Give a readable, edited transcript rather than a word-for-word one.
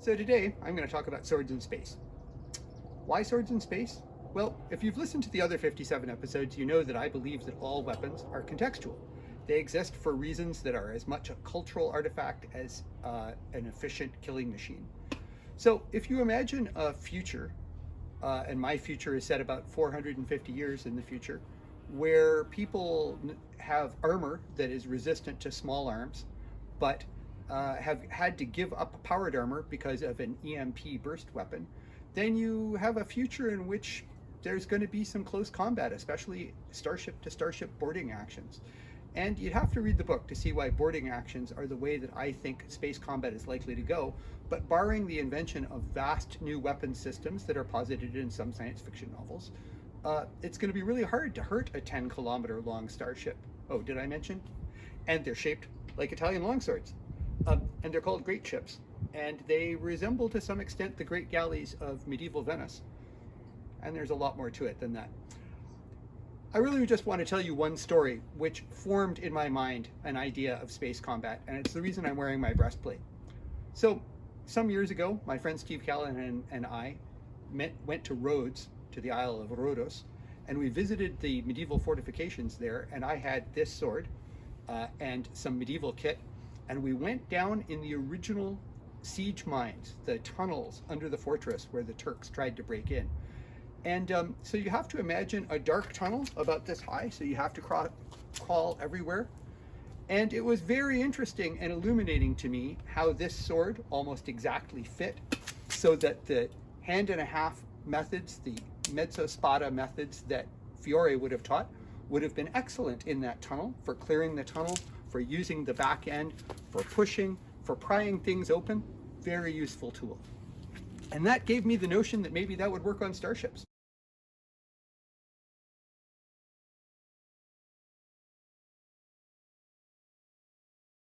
So today I'm going to talk about swords in space. Why swords in space? Well, if you've listened to the other 57 episodes, you know that I believe that all weapons are contextual. They exist for reasons that are as much a cultural artifact as an efficient killing machine. So if you imagine a future, and my future is set about 450 years in the future, where people have armor that is resistant to small arms, but have had to give up powered armor because of an EMP burst weapon, then you have a future in which there's going to be some close combat, especially starship to starship boarding actions. And you'd have to read the book to see why boarding actions are the way that I think space combat is likely to go. But barring the invention of vast new weapon systems that are posited in some science fiction novels, it's going to be really hard to hurt a 10-kilometer long starship. Oh, did I mention? And they're shaped like Italian longswords. And they're called great ships. And they resemble to some extent the great galleys of medieval Venice. And there's a lot more to it than that. I really just want to tell you one story which formed in my mind an idea of space combat, and it's the reason I'm wearing my breastplate. So, some years ago, my friend Steve Callahan and I went to Rhodes, to the Isle of Rhodos, and we visited the medieval fortifications there, and I had this sword and some medieval kit, and we went down in the original siege mines, the tunnels under the fortress where the Turks tried to break in. And so you have to imagine a dark tunnel about this high, so you have to crawl everywhere. And it was very interesting and illuminating to me how this sword almost exactly fit, so that the hand and a half methods, the mezzo spada methods that Fiore would have taught, would have been excellent in that tunnel, for clearing the tunnel, for using the back end, for pushing, for prying things open. Very useful tool. And that gave me the notion that maybe that would work on starships.